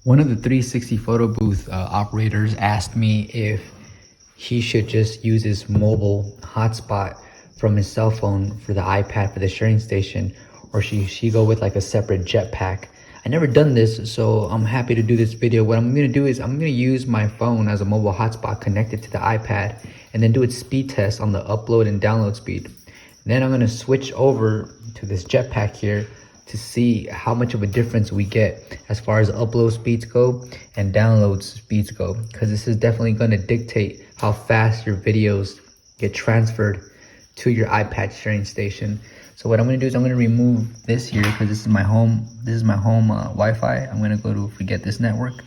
One of the 360 photo booth operators asked me if he should just use his mobile hotspot from his cell phone for the iPad for the sharing station, or should she go with like a separate jetpack. I never done this, so I'm happy to do this video. What I'm gonna do is I'm gonna use my phone as a mobile hotspot connected to the iPad and then do its speed test on the upload and download speed. Then I'm gonna switch over to this jetpack here to see how much of a difference we get as far as upload speeds go and download speeds go, because this is definitely going to dictate how fast your videos get transferred to your iPad sharing station. So what I'm going to do is I'm going to remove this here because this is my home Wi-Fi. I'm going to go to forget this network.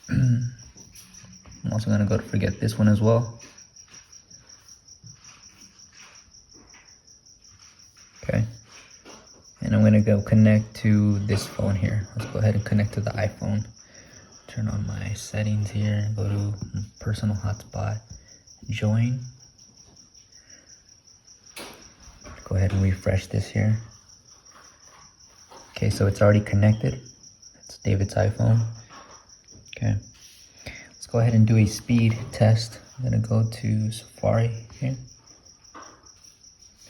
I'm also going to go to forget this one as well. Okay, and I'm gonna go connect to this phone here. Let's go ahead and connect to the iPhone. Turn on my settings here, go to personal hotspot, join. Go ahead and refresh this here. Okay, so it's already connected. That's David's iPhone. Okay, let's go ahead and do a speed test. I'm gonna go to Safari here.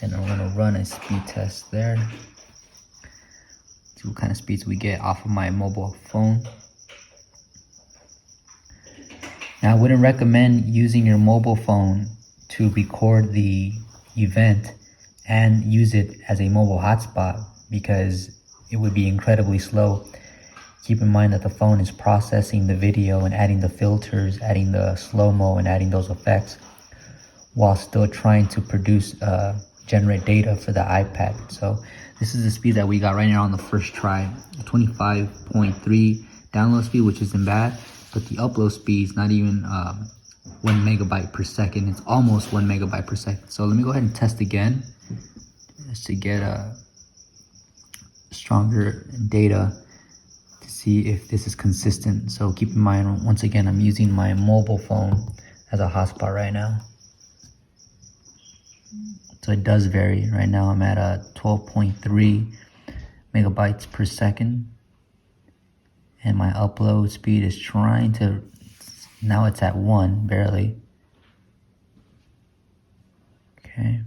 And I'm gonna run a speed test there. See what kind of speeds we get off of my mobile phone. Now, I wouldn't recommend using your mobile phone to record the event and use it as a mobile hotspot because it would be incredibly slow. Keep in mind that the phone is processing the video and adding the filters, adding the slow-mo and adding those effects while still trying to produce generate data for the iPad. So this is the speed that we got right now on the first try. 25.3 download speed, which isn't bad, but the upload speed is not even 1 megabyte per second. It's almost 1 megabyte per second. So let me go ahead and test again just to get stronger data to see if this is consistent. So keep in mind, once again, I'm using my mobile phone as a hotspot right now. So it does vary. Right now I'm at 12.3 megabytes per second. And my upload speed is trying to, now it's at 1, barely. Okay.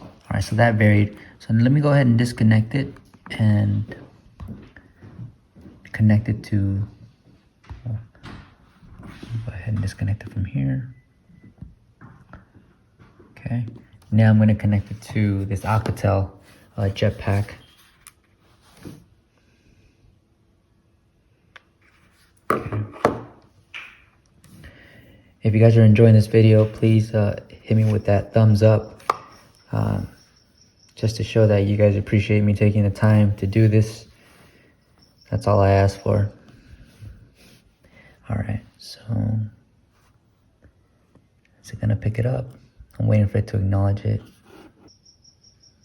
All right, so that varied. So let me go ahead and disconnect it and connect it to, go ahead and disconnect it from here. Okay. Now I'm going to connect it to this Alcatel jetpack. Okay. If you guys are enjoying this video, please hit me with that thumbs up, just to show that you guys appreciate me taking the time to do this. That's all I ask for. All right, so is it gonna pick it up? I'm waiting for it to acknowledge it.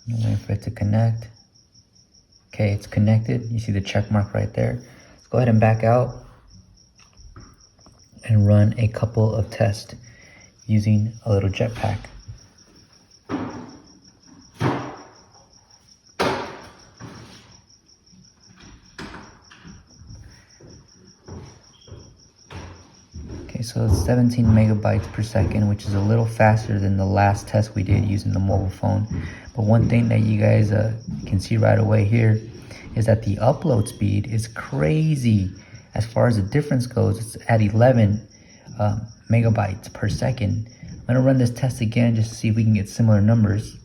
I'm waiting for it to connect. Okay, it's connected. You see the check mark right there. Let's go ahead and back out and run a couple of tests using a little jetpack. Okay, so it's 17 megabytes per second, which is a little faster than the last test we did using the mobile phone. But one thing that you guys can see right away here is that the upload speed is crazy. As far as the difference goes, it's at 11 megabytes per second. I'm gonna run this test again just to see if we can get similar numbers.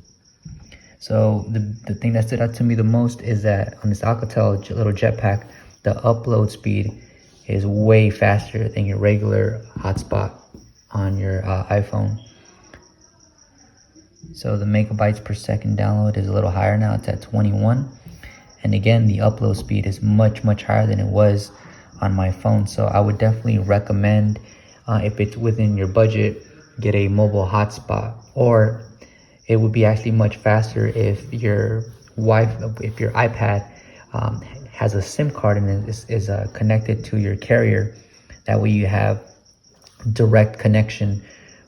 So the thing that stood out to me the most is that on this Alcatel little jetpack, the upload speed is way faster than your regular hotspot on your iPhone. So the megabytes per second download is a little higher now. It's at 21. And again, the upload speed is much higher than it was on my phone. So I would definitely recommend, if it's within your budget, get a mobile hotspot. Or it would be actually much faster if your iPad has a SIM card and is connected to your carrier. That way you have direct connection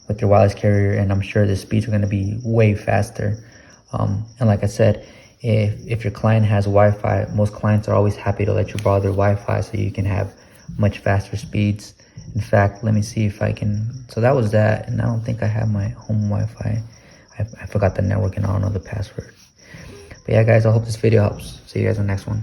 with your wireless carrier, and I'm sure the speeds are going to be way faster. And like I said, if your client has Wi-Fi, most clients are always happy to let you borrow their Wi-Fi so you can have much faster speeds. In fact, let me see if I can. So that was that, and I don't think I have my home Wi-Fi. I forgot the network and I don't know the password. But yeah, guys, I hope this video helps. See you guys in the next one.